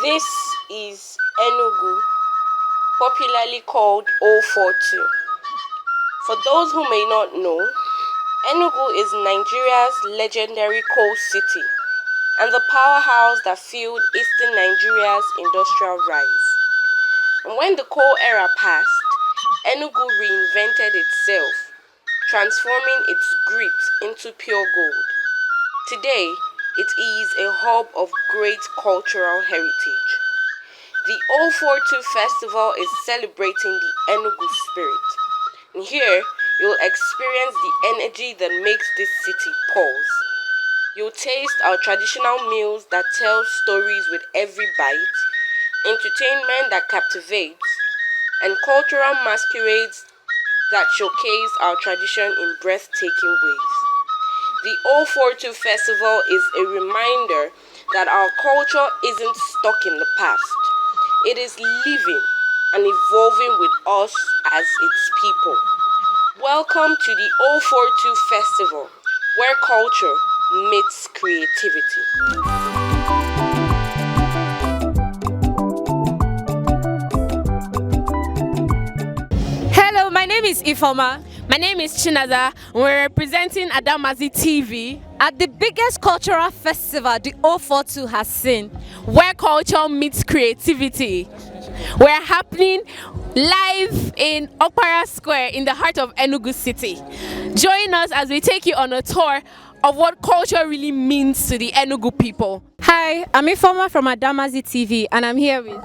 This is Enugu, popularly called 042. For those who may not know, Enugu is Nigeria's legendary coal city and the powerhouse that fueled eastern Nigeria's industrial rise. And when the coal era passed, Enugu reinvented itself, transforming its grit into pure gold. Today, it is a hub of great cultural heritage. The 042 Festival is celebrating the Enugu spirit. And here, you'll experience the energy that makes this city pulse. You'll taste our traditional meals that tell stories with every bite, entertainment that captivates, and cultural masquerades that showcase our tradition in breathtaking ways. The 042 Festival is a reminder that our culture isn't stuck in the past. It is living and evolving with us as its people. Welcome to the 042 Festival, where culture meets creativity. Hello, my name is Ifoma. My name is Chinaza. We're representing Adamazi TV at the biggest cultural festival the 042 has seen, where culture meets creativity. We're happening live in Opera Square in the heart of Enugu City. Join us as we take you on a tour of what culture really means to the Enugu people. Hi, I'm Ifoma from Adamazi TV and I'm here with...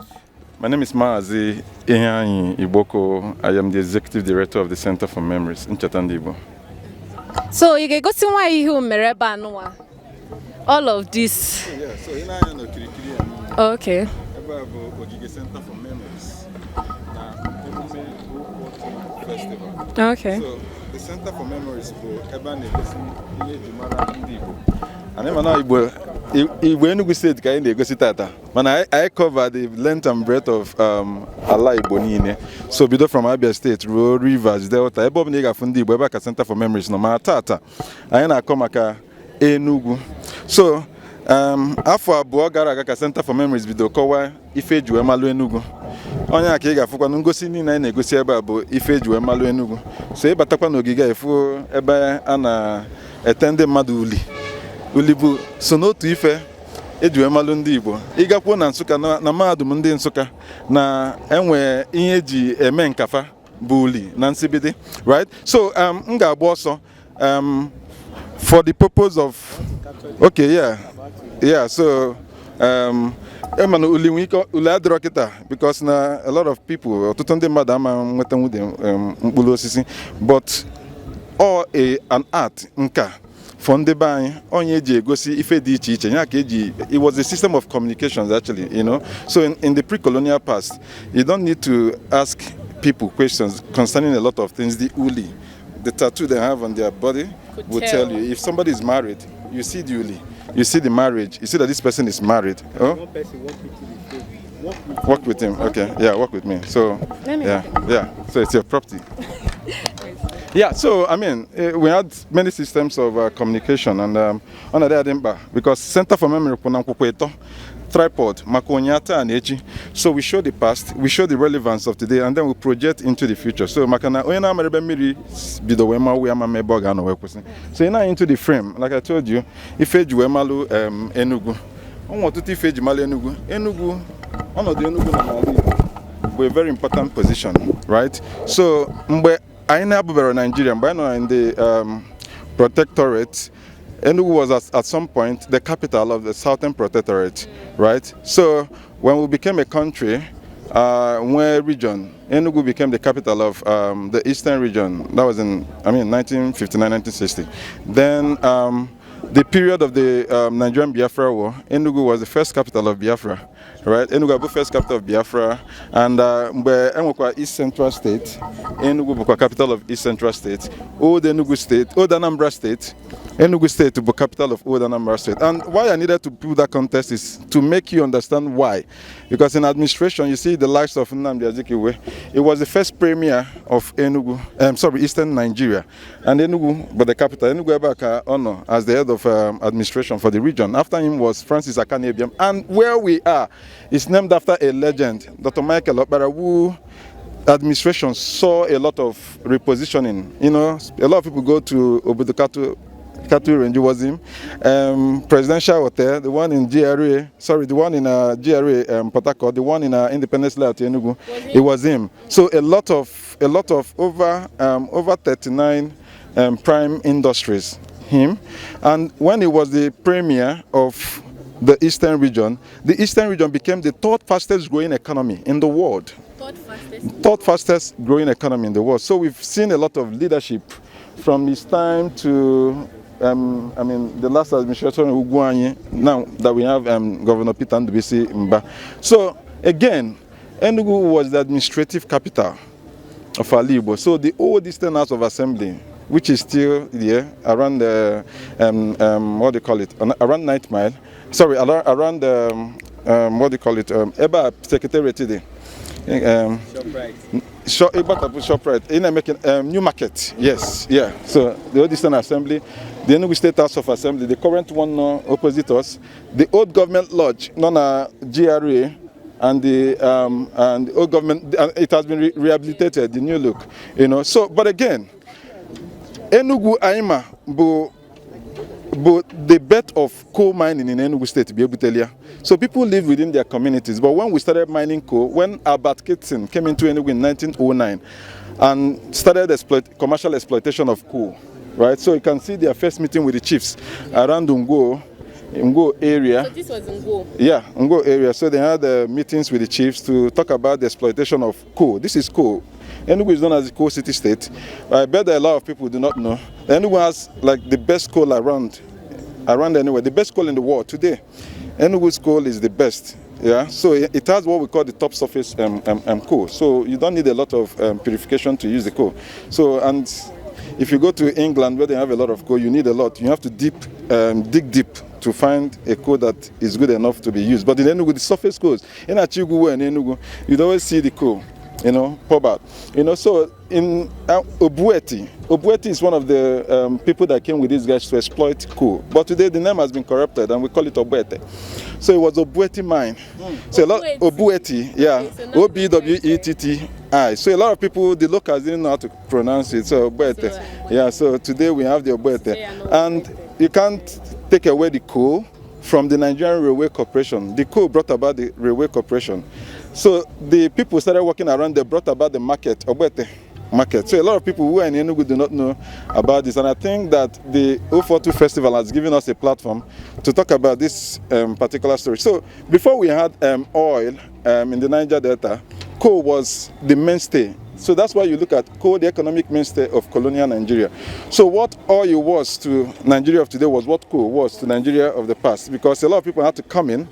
My name is Maazi Iboko. I am the Executive Director of the Center for Memories in Igbo. So you can go to why you mereba noa. All of this. Yeah, so okay. Ogene Center for Memories. Festival. Okay. So the Center for Memories for Ebane Igbo. And even now Igbo Enugu State ka ị go tata. Man, I cover the length and breadth of ala Igbo niile. So bido from Abia State, Rivers, Delta, ebe ọbụla ị ga-afụ ndị Igbo ebe aka Center for Memories nọ ma tata. Anyị na-akọ maka Enugu. So afọ abụọ gara aga ka Center for Memories bido kọwaa ife eji wee malụ Enugu. Onye aka ị ga-afụkwa na ngosi niile anyị na-egosi ebe a bụ ife eji wee malụ Enugu. So ịbatakwa n'ogige efu ebe a na-ete ndị mmadụ uli bụ so n'otu ife eji wee malụ ndị Igbo. Ịgakwuo na Nsụka na mahadum ndị Nsụka na enwe ihe eji eme nkafa bụ uli na nsibidi, right? So m ga-agba ọsọ for the purpose of okay, yeah, so emana uli nwike uli adịrọ kịta because na a lot of people ọtụtụ ndị mmadụ ama nweta nwude mkpụrụ osisi, but an art nka for ndị be anyị onye eji egosi ife dị iche iche ya ka eji. It was a system of communications actually, you know. So in the pre-colonial past, you don't need to ask people questions concerning a lot of things. The uli, the tattoo they have on their body will tell you. If somebody is married, you see the uli, you see the marriage, you see that this person is married. Oh? One person work with him. Okay, yeah, work with me. So yeah. So it's your property. Yeah, so I mean, we had many systems of communication, and on the Ademba, because Center for Memory tripod, makonyata and echi. So we show the past, we show the relevance of today, and then we project into the future. So makana oyena merebe miri bidowema we ama meboga no wekwusi. So into the frame, like I told you, ifeji wemalu Enugu. Onwo tutu ifeji malu Enugu. Enugu, one of the Enugu na Mali, we're a very important position, right? So mbe Aina Abubero, Nigeria, but in the protectorate, Enugu was at some point the capital of the Southern Protectorate, right? So when we became a country, where region, Enugu became the capital of the Eastern region. That was in, 1959, 1960. Then the period of the Nigerian Biafra War, Enugu was the first capital of Biafra. Right, Enugu was the first capital of Biafra, and Enugu East Central State. Enugu was the capital of East Central State. Old Enugu State, Old Anambra State. Enugu State to be capital of Old Anambra State. And why I needed to put that context is to make you understand why. Because in administration, you see the likes of Nnamdi Azikiwe. It was the first premier of Enugu, Eastern Nigeria. And Enugu, but the capital, Enugu Ebaka honor as the head of administration for the region. After him was Francis Akanebiam. And where we are is named after a legend, Dr. Michael Okpara, who administration saw a lot of repositioning. You know, a lot of people go to Obudukatu Range, was him. Presidential Hotel, the one in GRA, sorry, the one in GRA, Port Harcourt, the one in Independence Layout, Enugu, it was him. So a lot of over 39 prime industries, him. And when he was the premier of the Eastern region became the third fastest growing economy in the world. Third fastest growing economy in the world. So we've seen a lot of leadership from his time to the last administration of Uguanyi, now that we have Governor Peter Ndubisi Mba. So again, Enugu was the administrative capital of Igbo. So the old Eastern House of Assembly, which is still there around the what do you call it? Around 9th Mile. Sorry, around what do you call it? Eba Secretariat today. Shoprite. In making New Market. Yes, yeah. So the old Eastern Assembly, the Enugu State House of Assembly, the current one opposite us, the old government lodge, known as GRA, and the old government. It has been rehabilitated, the new look. You know. So, but again, Enugu Aima, but the bed of coal mining in Enugu State, to be able to tell you. So people live within their communities. But when we started mining coal, when Albert Kitson came into Enugu in 1909 and started commercial exploitation of coal, right? So you can see their first meeting with the chiefs around Ngo area. So this was Ngo? Yeah, Ngo area. So they had meetings with the chiefs to talk about the exploitation of coal. This is coal. Enugu is known as the coal city state. I bet that a lot of people do not know. Enugu has like the best coal around anywhere, the best coal in the world today. Enugu's coal is the best. Yeah, so it has what we call the top surface coal. So you don't need a lot of purification to use the coal. So, and if you go to England where they have a lot of coal, you need a lot. You have to dig deep to find a coal that is good enough to be used. But in Enugu, the surface coals, in Achiguwa and Enugu, you'd always see the coal, you know, pop out. You know, so in Obueti is one of the people that came with these guys to exploit coal. But today the name has been corrupted and we call it Obuete. So it was Obueti mine. So a lot Obueti, yeah, Obwetti. So a lot of people, the locals didn't know how to pronounce it. So Obuete, yeah. So today we have the Obuete, and you can't take away the coal from the Nigerian Railway Corporation. The coal brought about the Railway Corporation. So the people started working around, they brought about the market, Obuete market. So a lot of people who are in Enugu do not know about this. And I think that the 042 Festival has given us a platform to talk about this particular story. So before we had oil in the Niger Delta, coal was the mainstay. So that's why you look at coal, the economic mainstay of colonial Nigeria. So what oil was to Nigeria of today was what coal was to Nigeria of the past. Because a lot of people had to come in,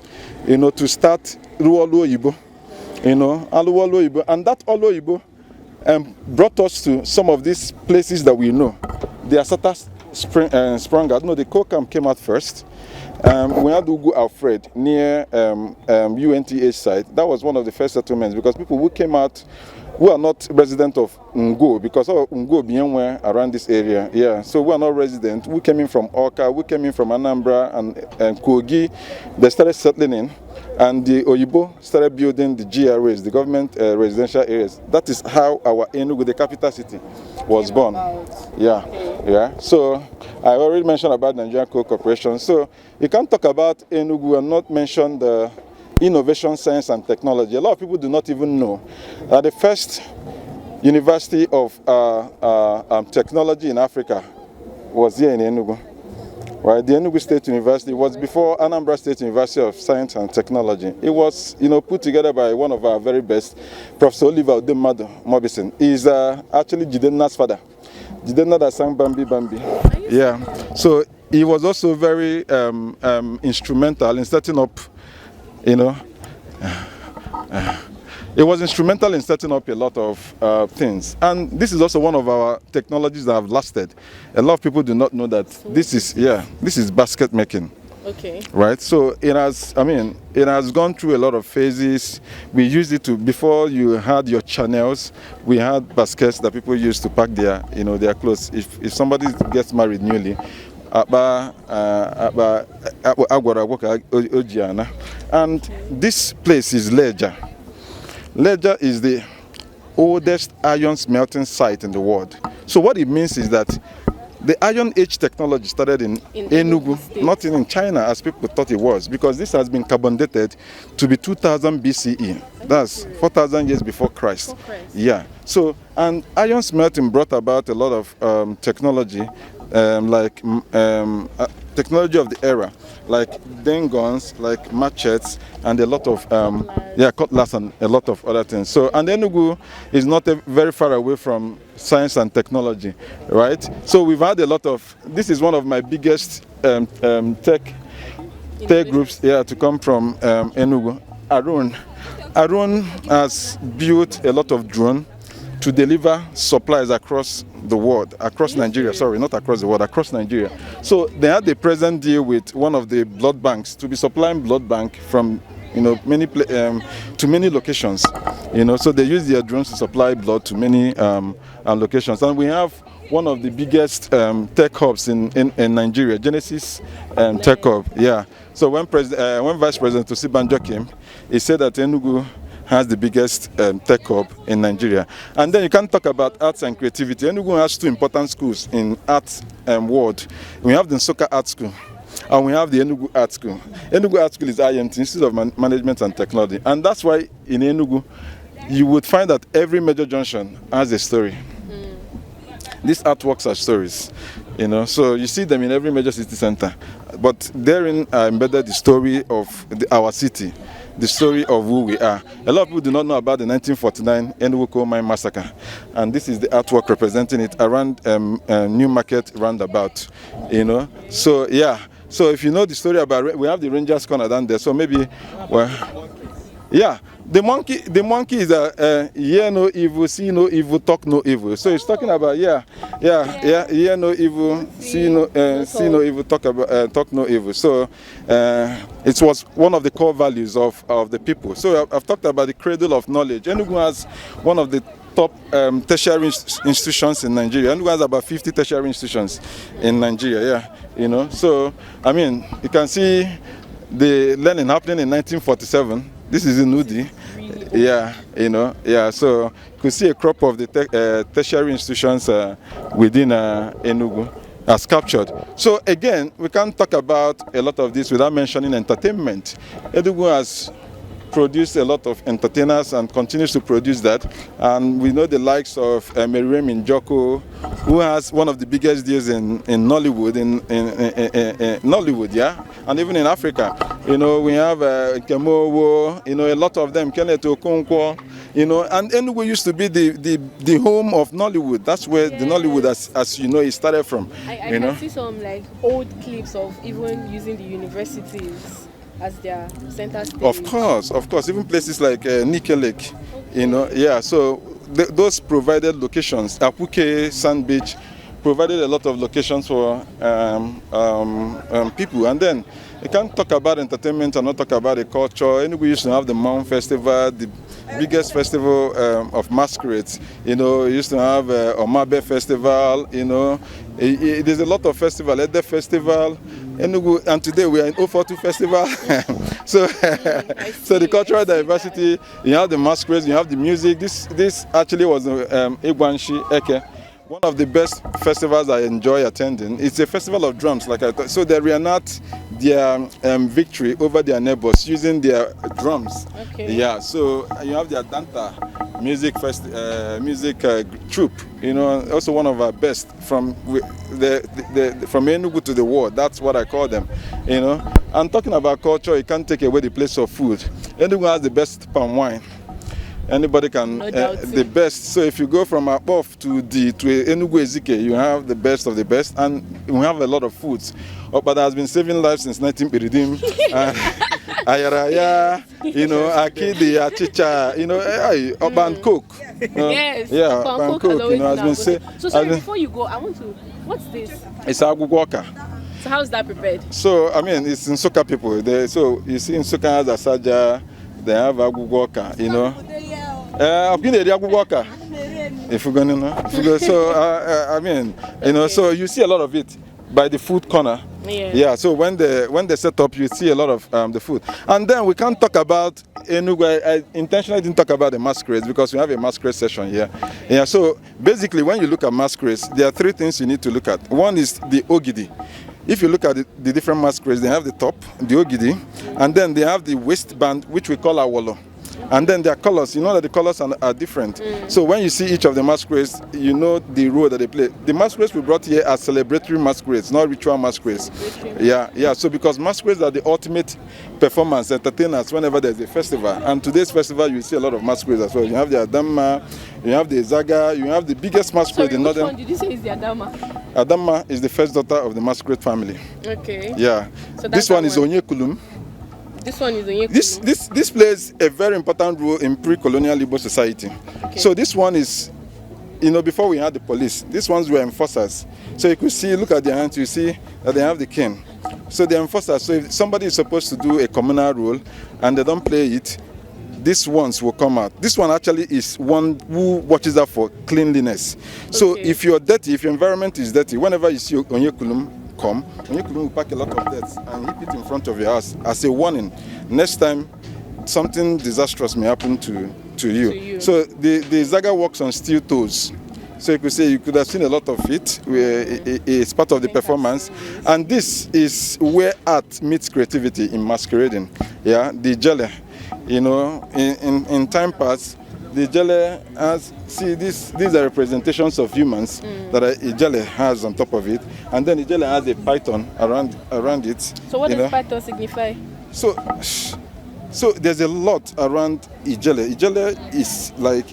you know, to start Ruolo Igbo. You know, Aluwalo Igbo, and that Olo Igbo brought us to some of these places that we know. The Asata sprung out. No, the coal camp came out first. We had Ugu Alfred near UNTH site. That was one of the first settlements because people who came out who are not resident of Ngo, because of Ngo Bienwe around this area. Yeah, so we are not resident. We came in from Oka, we came in from Anambra and Kogi. They started settling in. And the Oyibo started building the GRAs, the government residential areas. That is how our Enugu, the capital city, was born. Yeah, yeah. So I already mentioned about Nigerian Coal Corporation. So you can't talk about Enugu and not mention the innovation, science, and technology. A lot of people do not even know that the first university of technology in Africa was here in Enugu. Right, the Enugu State University was before Anambra State University of Science and Technology. It was, you know, put together by one of our very best, Professor Oliver Udemadu Mobison. He's actually Jidenna's father. Jidenna that sang Bambi Bambi. Yeah. So he was also very instrumental in setting up, you know, it was instrumental in setting up a lot of things. And this is also one of our technologies that have lasted. A lot of people do not know that this is basket making. Okay. Right? So it has, it has gone through a lot of phases. We used it to, before you had your channels, we had baskets that people used to pack their, their clothes. If somebody gets married newly, And this place is Leja. Leja is the oldest iron smelting site in the world. So what it means is that the Iron Age technology started in Enugu, not in China as people thought it was, because this has been carbon dated to be 2000 BCE. That's 4,000 years before Christ. Yeah. So, and iron smelting brought about a lot of technology, technology of the era, like guns, like machetes, and a lot of cutlass and a lot of other things. So, and Enugu is not very far away from science and technology, right? So we've had a lot of. This is one of my biggest tech groups to come from Enugu. Arun has built a lot of drones to deliver supplies across the world, across Nigeria, sorry, not across the world, across Nigeria. So they had a present deal with one of the blood banks to be supplying blood bank from many to many locations. So they use their drones to supply blood to many locations. And we have one of the biggest tech hubs in Nigeria, Genesis Tech Hub. Yeah. So when Vice President Osibanjo came, he said that Enugu has the biggest tech hub in Nigeria. And then you can talk about arts and creativity. Enugu has two important schools in arts world. We have the Nsukka Art School and we have the Enugu Art School. Enugu Art School is IMT, Institute of Management and Technology. And that's why in Enugu, you would find that every major junction has a story. These artworks are stories, so you see them in every major city center. But therein are embedded the story of our city, the story of who we are. A lot of people do not know about the 1949 Enugu Coal Mine Massacre, and this is the artwork representing it around New Market roundabout. So yeah. So if you know the story about, we have the Rangers corner down there. So maybe, yeah. The monkey is hear no evil, see no evil, talk no evil. So it's talking about hear no evil, see no evil, talk no evil. So it was one of the core values of the people. So I've talked about the cradle of knowledge. Enugu has one of the top tertiary institutions in Nigeria. Enugu has about 50 tertiary institutions in Nigeria. Yeah, So I mean, you can see the learning happening in 1947. This is in Udi. So you could see a crop of the tertiary institutions within Enugu as captured. So again, we can't talk about a lot of this without mentioning entertainment. Enugu has produced a lot of entertainers and continues to produce that. And we know the likes of Meriem Njoko, who has one of the biggest deals in Nollywood, in Nollywood, and even in Africa. We have Kemowo, a lot of them, Kenneth Okonkwo, and Enugu used to be the home of Nollywood. That's where the Nollywood, as you know, it started from. I can see some old clips of even using the universities as their center stage. Of course, even places like Nike Lake, so those provided locations. Apuke Sand Beach provided a lot of locations for people. And then you can't talk about entertainment and not talk about the culture. Enugu used to have the Mount Festival, the biggest festival of masquerades. We used to have Omabe Festival. There's a lot of festival, Ede Festival. Enugu, and today we are in 042 Festival. So the cultural diversity, you have the masquerades, you have the music. This actually was Igwanshi Eke. One of the best festivals I enjoy attending. It's a festival of drums, like I thought. So they reenact their victory over their neighbors using their drums. Okay. Yeah. So you have the Adanta music troupe. Also one of our best from from Enugu to the world. That's what I call them. And talking about culture, you can't take away the place of food. Enugu has the best palm wine. Anybody can, the best. So if you go from Apof to Enugu Ezike, you have the best of the best, and we have a lot of foods. But has been saving lives since 1930. Ayaraya, Akidi, Achicha, Urban Cook. Yes. Yeah, Urban Cook. Has been saved. So sorry, before you go, I want to. What's this? It's Agugwoka. So how is that prepared? So it's in Nsukka people. So you see, in Nsukka has Asaja. They have Agugwoka, I've been at Agugwoka. If you're going to know. So, so you see a lot of it. by the food corner. Yeah, so when they set up, you see a lot of the food. And then we can't talk about Enugu. I intentionally didn't talk about the masquerades because we have a masquerade session here. Yeah, so basically when you look at masquerades, there are three things you need to look at. One is the Ogene. If you look at the different masquerades, they have the top, the Ogene, and then they have the waistband, which we call awolo. And then their colors, you know that the colors are different. So when you see each of the masquerades, you know the role that they play. The masquerades we brought here are celebratory masquerades, not ritual masquerades. Yeah. So because masquerades are the ultimate performance entertainers whenever there's a festival. And today's festival, you see a lot of masquerades as well. You have the Adama, you have the Zaga, you have the biggest masquerade in Northern. Which one did you say is the Adama? Adama is the first daughter of the masquerade family. Okay. Yeah. So this one is Onyekulum. This one is Enugu. This plays a very important role in pre-colonial Igbo society. Okay. So this one is, before we had the police, these ones were enforcers. So you could see, look at their hands, you see that they have the cane. So they're enforcers. So if somebody is supposed to do a communal role and they don't play it, these ones will come out. This one actually is one who watches out for cleanliness. Okay. So if you're dirty, if your environment is dirty, whenever you see Onyekulum come, Onyekulum will pack a lot of dirt and heap it in front of your house as a warning. Next time, something disastrous may happen to you. So the Zaga works on steel toes. So you could have seen a lot of it. It's part of the performance. And this is where art meets creativity in masquerading. Yeah, the jele. In time past, the jele has, these are representations of humans that a jele has on top of it, and then the jele has a python around it. So what does python signify? So there's a lot around Ijele.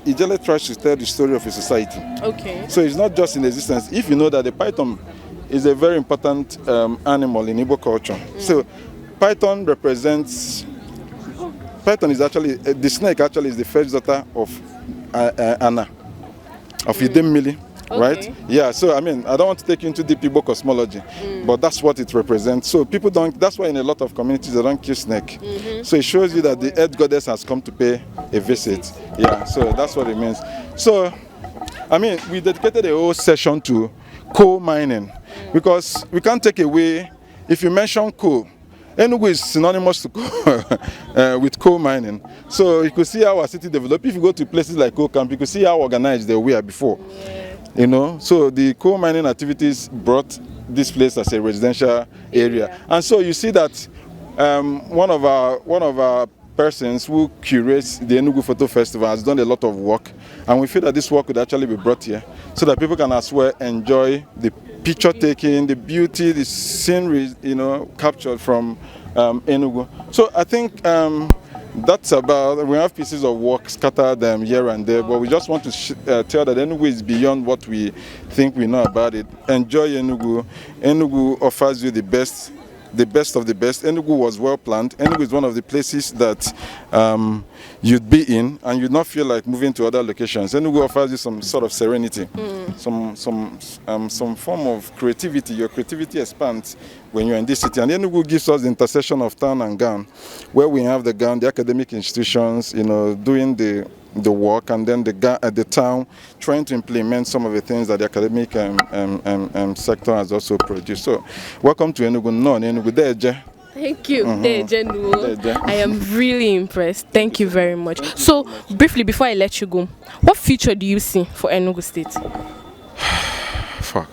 Ijele tries to tell the story of a society. Okay. So it's not just in existence. If you know that the python is a very important animal in Igbo culture. So python is actually, the snake actually is the first daughter of Anna, of Idemmili, right? Yeah, so I don't want to take you into deep Igbo cosmology, but that's what it represents. So people that's why in a lot of communities they don't kill snake. So it shows you that the earth goddess has come to pay a visit. Yeah, so that's what it means. So, we dedicated a whole session to coal mining because we can't take away, if you mention coal, Enugu is synonymous to with coal mining. So you could see how our city developed. If you go to places like coal camp, you could see how organized they were before. So the coal mining activities brought this place as a residential area. And so you see that one of our persons who curates the Enugu Photo Festival has done a lot of work, and we feel that this work could actually be brought here so that people can as well enjoy the picture taking, the beauty, the scenery, captured from Enugu. So I think that's about, we have pieces of work scattered here and there, but we just want to tell that Enugu is beyond what we think we know about it. Enjoy Enugu. Enugu offers you the best of the best. Enugu was well planned. Enugu is one of the places that you'd be in and you'd not feel like moving to other locations. Enugu offers you some sort of serenity, some form of creativity. Your creativity expands when you're in this city. And Enugu gives us the intersection of town and gown, where we have the gown, the academic institutions, doing the work, and then the town trying to implement some of the things that the academic sector has also produced. So, welcome to Enugu. No, Enugu Deje. Thank you, I am really impressed. Thank you very much. So, briefly, before I let you go, what future do you see for Enugu State? Fuck.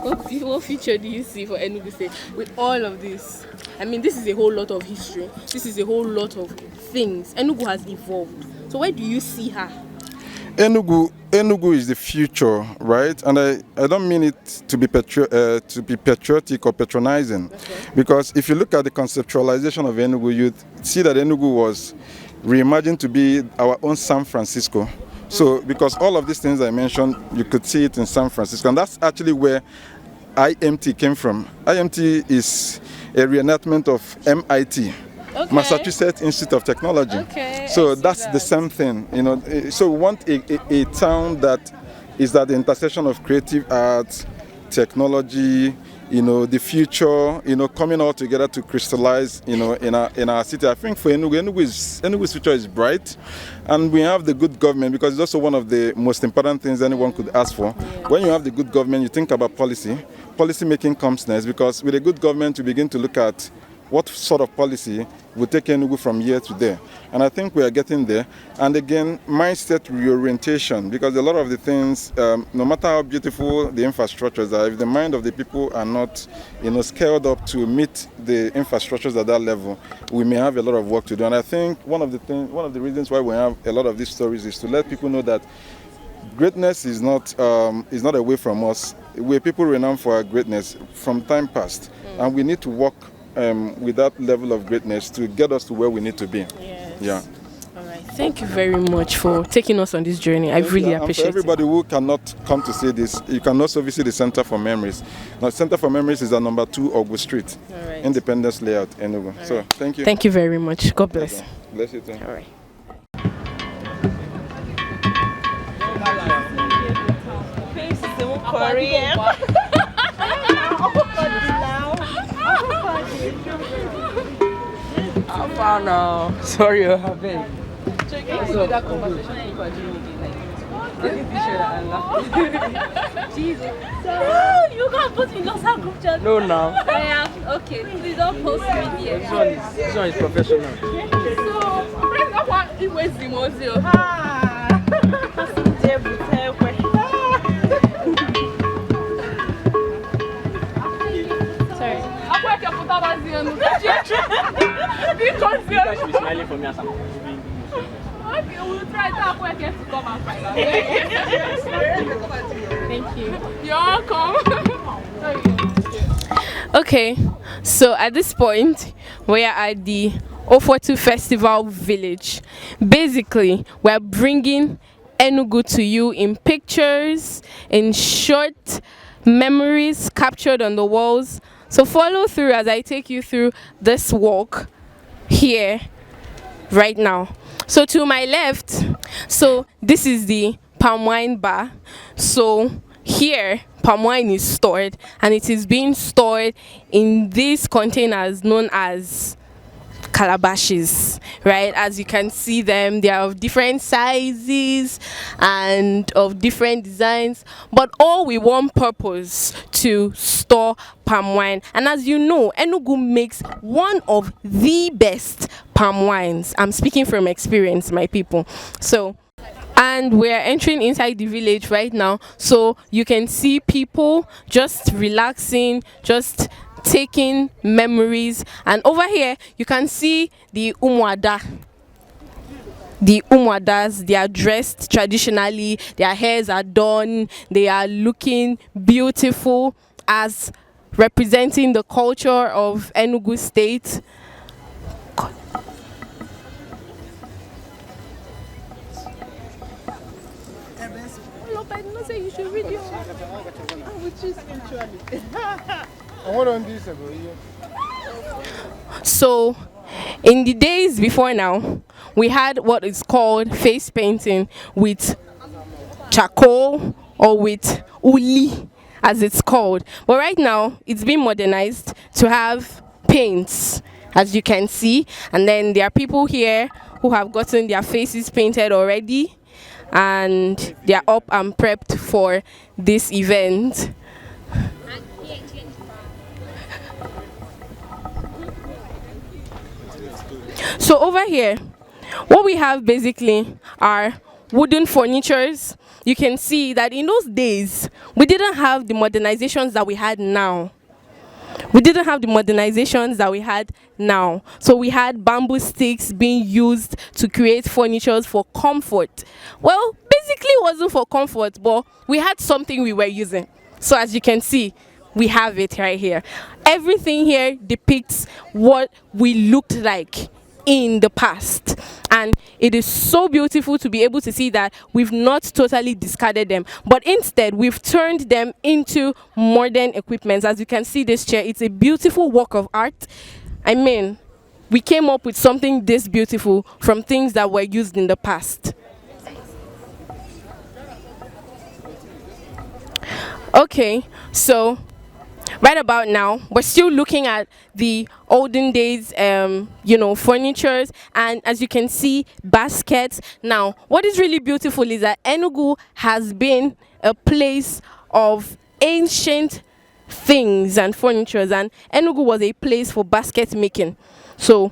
What future do you see for Enugu State with all of this? This is a whole lot of history. This is a whole lot of things. Enugu has evolved. So where do you see her? Enugu is the future, right? And I don't mean it to be patriotic or patronizing, because if you look at the conceptualization of Enugu, you see that Enugu was reimagined to be our own San Francisco. So because all of these things I mentioned, you could see it in San Francisco, and that's actually where IMT came from. IMT is a reenactment of MIT. Massachusetts Institute of Technology. So that's the same thing, So we want a town that is at the intersection of creative arts, technology, the future, coming all together to crystallize, in our city. I think for Enugu's future is bright, and we have the good government, because it's also one of the most important things anyone could ask for. When you have the good government, you think about policy. policy making comes next, because with a good government, we begin to look at what sort of policy will take Enugu from here to there. And I think we are getting there. And again, mindset reorientation, because a lot of the things, no matter how beautiful the infrastructures are, if the mind of the people are not, scaled up to meet the infrastructures at that level, we may have a lot of work to do. And I think one of the reasons why we have a lot of these stories is to let people know that greatness is not away from us. We're people renowned for our greatness from time past, and we need to work with that level of greatness to get us to where we need to be. Yes. Yeah. All right. Thank you very much for taking us on this journey. I really appreciate it. For everybody who cannot come to see this, you can also visit the Center for Memories. Now, Center for Memories is at number 2 Ogene Street, Independence Layout, Enugu. So, thank you. Thank you very much. God bless. Bless you too. All right. Now. Sorry, I have been. That conversation you are doing Jesus. No, you can't put me in those group chat. No, now. I am okay. Please don't post me here. This one is professional. So, bring up one. It was the mozio. Sorry. I'm working for Adamazi. Because you guys should be smiling for me as I'm okay, we'll try that when I get to come and find out. Thank you. You're welcome. Okay, so at this point, we are at the 042 Festival Village. Basically, we're bringing Enugu to you in pictures, in short memories captured on the walls. So follow through as I take you through this walk here right now. So to my left, so this is the palm wine bar. So here palm wine is stored, and it is being stored in these containers known as calabashes, right? As you can see them, they are of different sizes and of different designs, but all with one purpose: to store palm wine. And as you know, Enugu makes one of the best palm wines. I'm speaking from experience, my people. So, and we're entering inside the village right now, so you can see people just relaxing, just taking memories. And over here you can see the Umuada. The Umuadas, they are dressed traditionally, their hairs are done, they are looking beautiful as representing the culture of Enugu State. You should read your So, in the days before now, we had what is called face painting with charcoal or with uli, as it's called. But right now, it's been modernized to have paints, as you can see. And then there are people here who have gotten their faces painted already, and they are up and prepped for this event. So over here, what we have basically are wooden furnitures. You can see that in those days, we didn't have the modernizations that we had now. So we had bamboo sticks being used to create furniture for comfort. Well, basically it wasn't for comfort, but we had something we were using. So as you can see, we have it right here. Everything here depicts what we looked like in the past, and it is so beautiful to be able to see that we've not totally discarded them, but instead we've turned them into modern equipment. As you can see, this chair, it's a beautiful work of art. I mean, we came up with something this beautiful from things that were used in the past. Okay, so right about now, we're still looking at the olden days, furnitures, and as you can see, baskets. Now, what is really beautiful is that Enugu has been a place of ancient things and furnitures, and Enugu was a place for basket making. So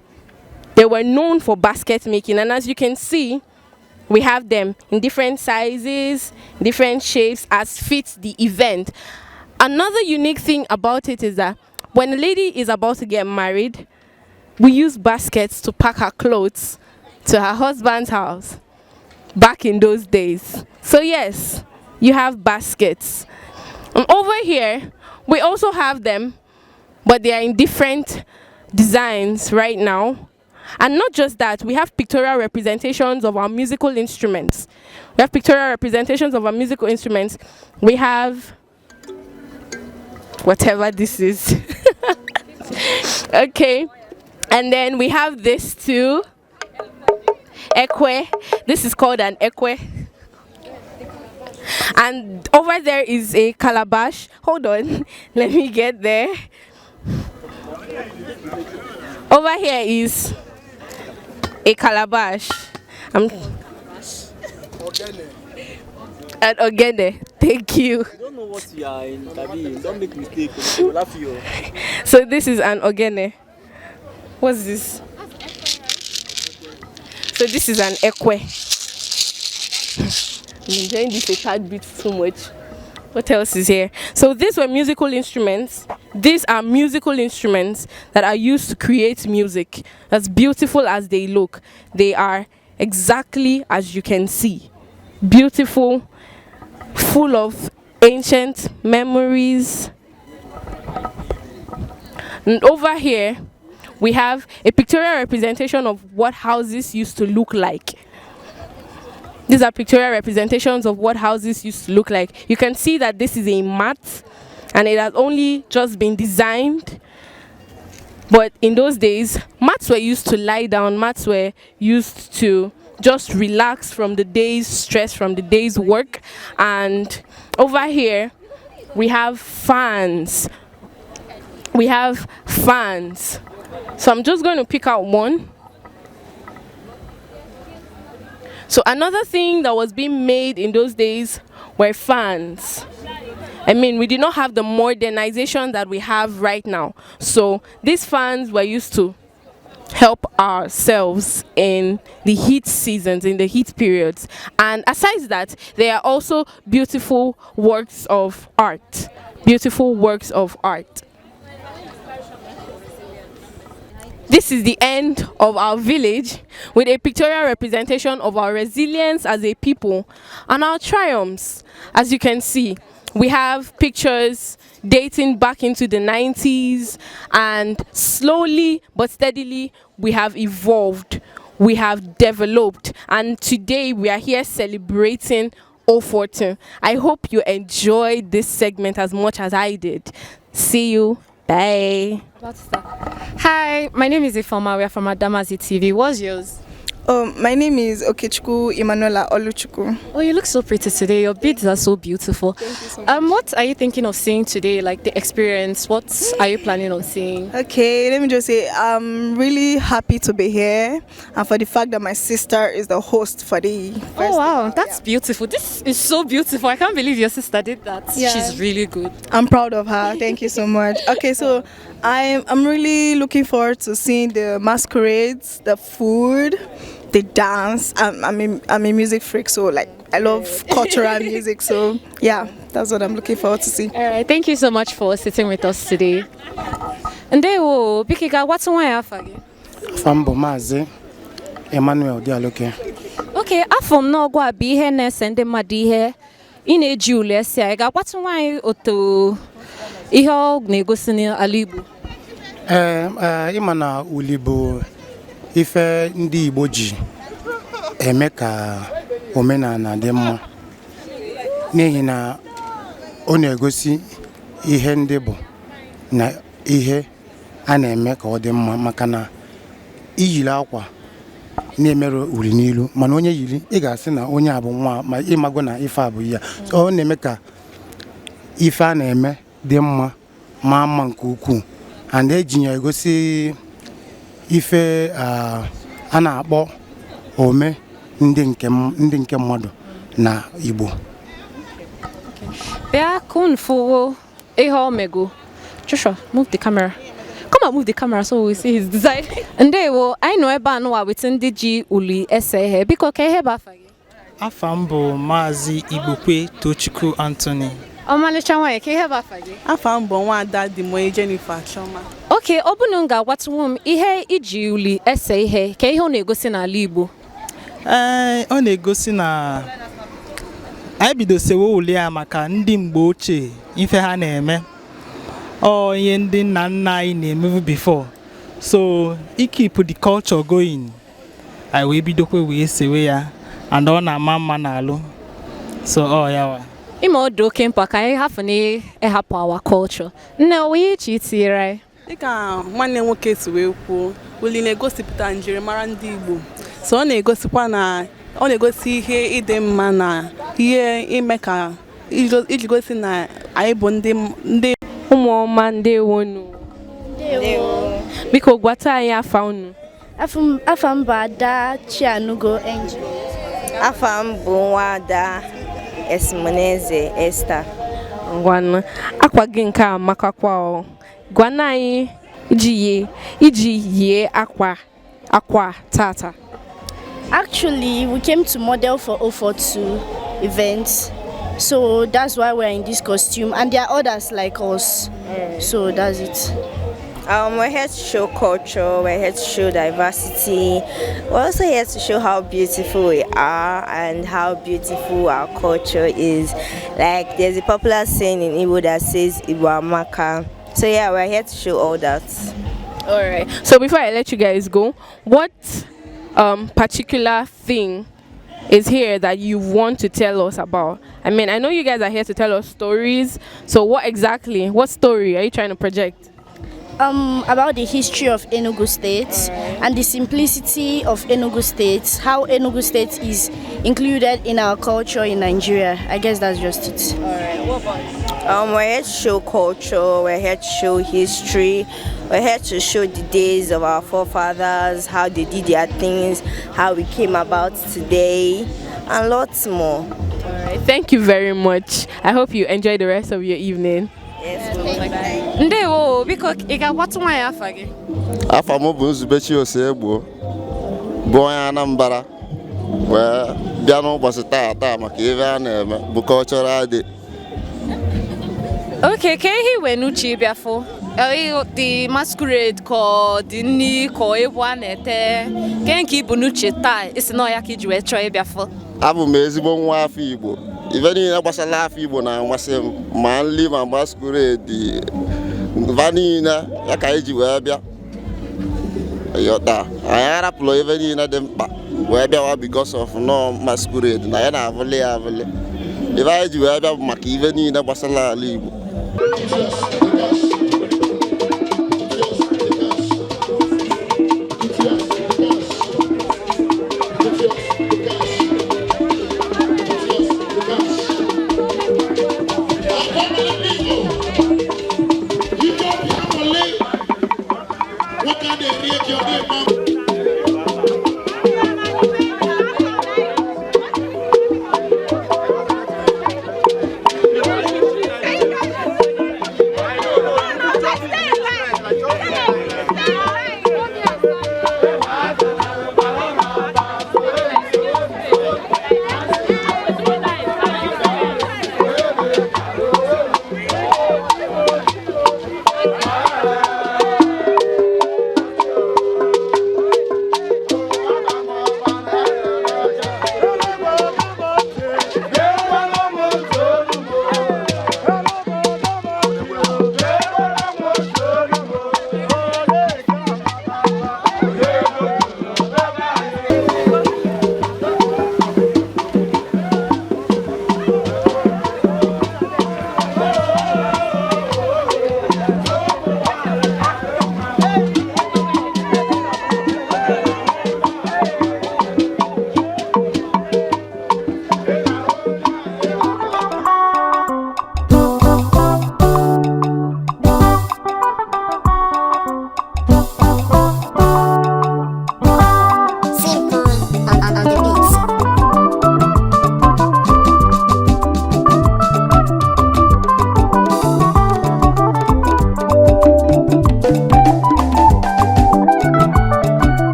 they were known for basket making, and as you can see, we have them in different sizes, different shapes as fits the event. Another unique thing about it is that when a lady is about to get married, we use baskets to pack her clothes to her husband's house back in those days. So yes, you have baskets. And over here, we also have them, but they are in different designs right now. And not just that, we have pictorial representations of our musical instruments. We have pictorial representations of our musical instruments. We have whatever this is. Okay. And then we have this too. Ekwe. This is called an ekwe. And over there is a calabash. Hold on. Let me get there. Over here is a calabash. An ogene. Thank you. I don't know what you are in, Daddy. Don't make mistake. I will laugh you. So this is an ogene. What's this? So this is an ekwe. I'm enjoying this a tad bit too much. What else is here? So these were musical instruments. These are musical instruments that are used to create music. As beautiful as they look, they are exactly as you can see. Beautiful, full of ancient memories. And over here, we have a pictorial representation of what houses used to look like. These are pictorial representations of what houses used to look like. You can see that this is a mat, and it has only just been designed. But in those days, mats were used to lie down. Mats were used to just relax from the day's stress, from the day's work. And over here, we have fans. We have fans. So I'm just going to pick out one. So another thing that was being made in those days were fans. I mean, we did not have the modernization that we have right now. So these fans were used to help ourselves in the heat seasons, in the heat periods. And aside that, they are also beautiful works of art. Beautiful works of art. This is the end of our village with a pictorial representation of our resilience as a people and our triumphs. As you can see, we have pictures dating back into the 90s, and slowly but steadily we have evolved, we have developed, and today we are here celebrating 042. I hope you enjoyed this segment as much as I did. See you. Bye. Hi, my name is Ifoma. We are from Adamazi TV. What's yours? My name is Okechukwu Emanuela Oluchukwu. Oh, you look so pretty today. Your beads are so beautiful. Thank you so much. What are you thinking of seeing today? Like the experience? What are you planning on seeing? Okay, let me just say I'm really happy to be here, and for the fact that my sister is the host for the first. Oh wow, that's beautiful. This is so beautiful. I can't believe your sister did that. Yeah. She's really good. I'm proud of her. Thank you so much. Okay, so I'm really looking forward to seeing the masquerades, the food, the dance. I'm a music freak, so like I love cultural music. So yeah, that's what I'm looking forward to see. All right, thank you so much for sitting with us today. And Bikiga, what's one afagi? Fambo Mazi Emmanuel Dialoke. Okay, afom no gwa bi he na sende madi he ine jule sia ga what's one oto ihe na-egosi n'ala Igbo. Ịma na ulibo ife ndị Igbo ji eme ka omenala dị mma, n'ihi na ọ na-egosi ihe ndị bụ na ihe a na-eme ka ọ dị mma, maka na iyiri akwa na-emere uri n'ilu, mana onye yiri ị ga-asị na onye a bụ nwa, ma ịmago na ife a bụ ya. Ọ na-eme ka ife a na-eme dị mma ma mma nke ukwuu, and eji ya egosi ife a na-akpọ ome ndị nke mmadụ na Igbo. Bịa kun fuwo Eho Mego. Joshua, move the camera. Come on, move the camera so we see his design. And they will, I know about no within the G Uli essay because Keheba. Afambo Mazi Ibukwe Tochukwu Anthony. Omalichawa, Keheba. Afambo Wada Dimo Jennifer Choma. Okay, Obununga, what's womb? Ihe Iji Uli essay he, Keho negosi na Libo. Ọ na-egosi na anyị bidosewo uli a maka ndị mgbe ochie ife ha na-eme. Ihe ndị nna nna anyị na-emevu before. So, keep the culture going. I wee bidokwe wee sewe ya and ọ na-ama mma n'alụ. So, yawa. Ime odo kempa ka anyị hafụ na ehapụ our culture. Nne onye chi tiri. Dịka nwanne nwoke si wee kwuo, uli na-egosipụta njirimara ndị Igbo. So ọ na-egosikwa na ọ na-egosi ihe ịdị mma na ihe ime ka iji gosi na anyị bụ ndị ụmụọma ndewonu. Biko gwata anyị afa unu. Afa m bụ Ada Chianugo Angel. Afa m bụ Nwada Esmoneze Esther. Ngwanụ akwa gị nke a makakwa ọ. Gwana anyị iji yie akwa tata. Actually, we came to model for 042 events. So that's why we're in this costume, and there are others like us. So that's it. We're here to show culture, we're here to show diversity. We're also here to show how beautiful we are and how beautiful our culture is. Like there's a popular saying in Igbo that says Igbo Amaka. So yeah, we're here to show all that. Alright. So before I let you guys go, what particular thing is here that you want to tell us about? I mean, I know you guys are here to tell us stories. So what story are you trying to project? About the history of Enugu State and the simplicity of Enugu State, how Enugu State is included in our culture in Nigeria. I guess that's just it. Alright, what about you? We're here to show culture, we're here to show history, we're here to show the days of our forefathers, how they did their things, how we came about today, and lots more. Alright, thank you very much. I hope you enjoy the rest of your evening. Yes, bye. Ndewo, biko ị ga-agwatụ nwa ya afa gị? Afa m bụ Nzubechi Osegbo, bụ onye Anambra, wee bịa n'ụbọchị taa maka ebe a na-eme bụ cultural day. Okay, ka ihe iwe n'uche bịafụ? The masquerade ka dị nni ka egwu a na-ete ke nke ibu n'uche taa isi na ya ka iji wee chọọ ịbịafụ? Abụ m ezigbo nwa afọ Igbo. Ife niile gbasara afọ Igbo na-amasị m ma nli ma masquerade va niile ya ka iji wee bịa. Yọta anyị arapụrụ ife niile dị mkpa wee bịawa because of no masquerade na ya na-avụli ya avụli. Ife anyị ji wee bịa bụ maka ife niile gbasara ala Igbo.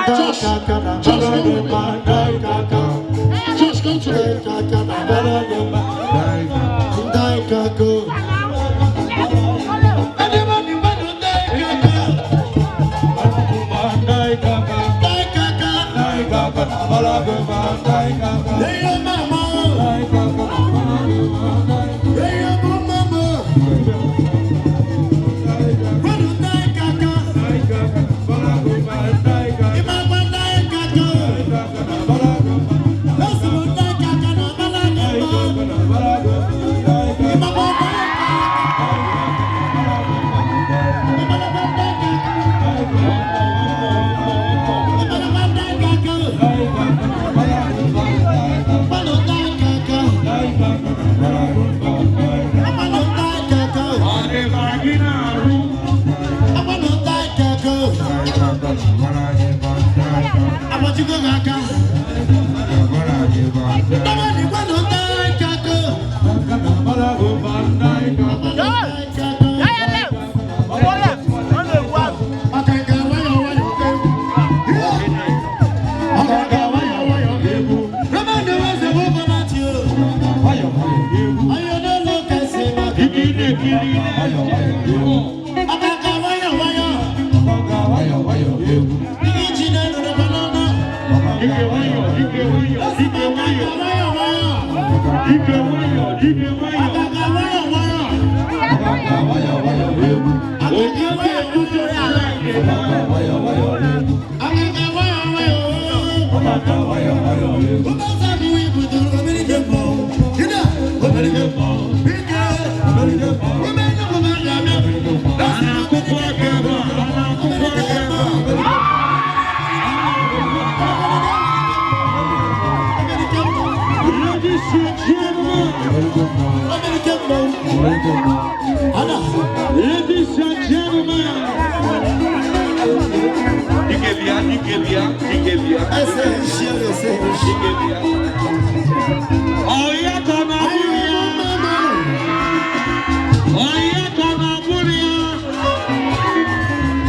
Just come to me. Ladies and gentlemen,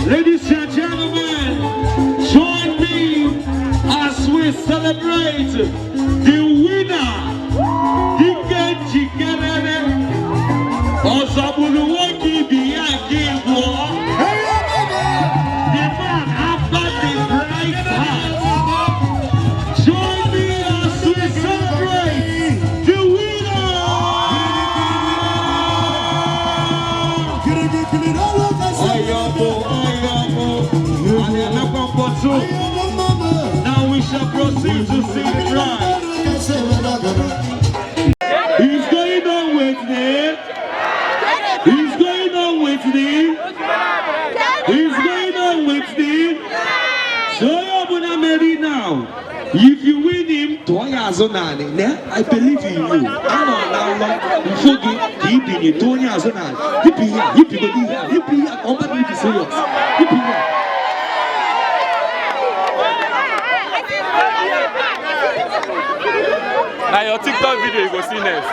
ladies and gentlemen, join me as we celebrate the winner. Now we shall proceed to see the bride. He's going on with me. He's going on with me. He's going on with me. So you're gonna marry now. If you win him, I believe in you. I know now your TikTok video you go see next.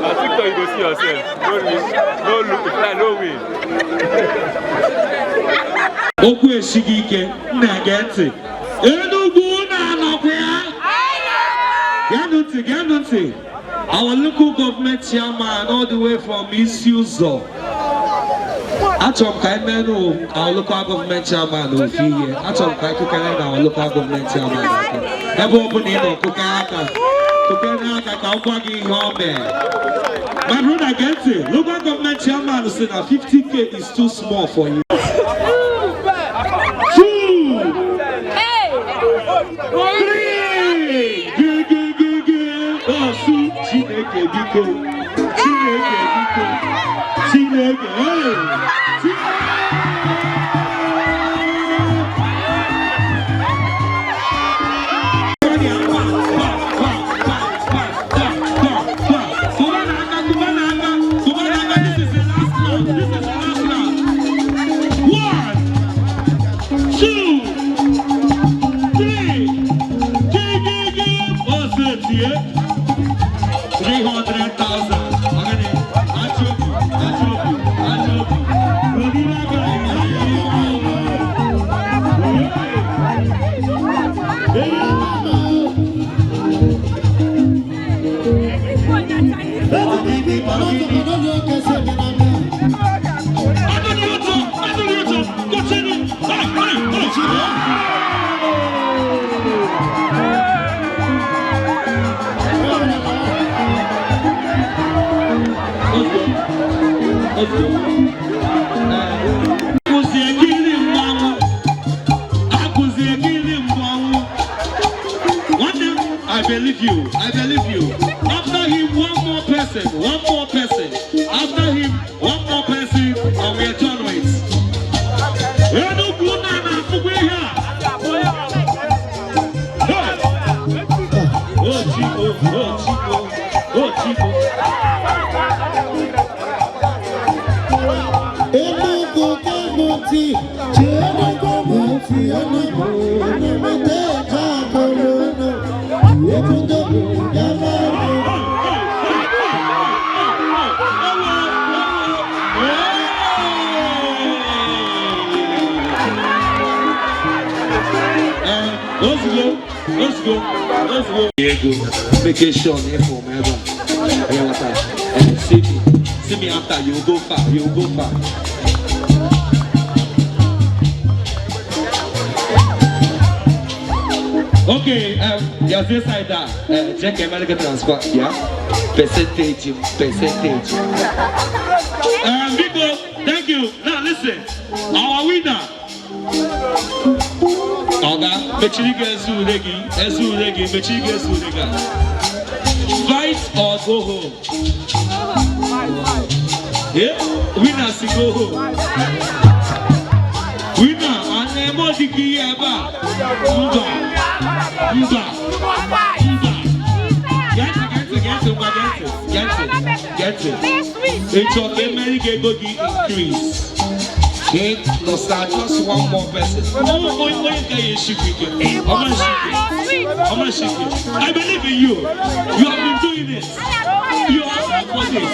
Now TikTok you go see yourself. No look, no win. Okwu esighị ike na-ege ntị. Enugu na-anọkwa. Get ntị. Our local government chairman all the way from Isuzo. Achọrọ ka anyị our local government chairman ofu ihe. Achọrọ ka anyị kụkere na our local government chairman aka. Ebe ọ bụla ị nọ kụkere aka ka ọ gwa gị ihe o mere. My brother, get it. Local government chairman said that 50K is too small for you. 2, 3, Chineke biko. $300,000. I believe you. I believe you. After him, one more person. One more person. After him, one more person, and we are done with. Oh, Chico. Oh, Chico. Oh, Chico. Let's go. Diego, vacation here for me. See me after you go far. Okay, there's this side that check American transfer, yeah? Percentage. People, thank you. Now listen, our winner. Fight or go home. Yeah, winner to go home. Winner, and more the key ever. Get it. It's your American increase. Okay, no start just one more person. I'm gonna shake it. I believe in you. You have been doing this. You are up for this.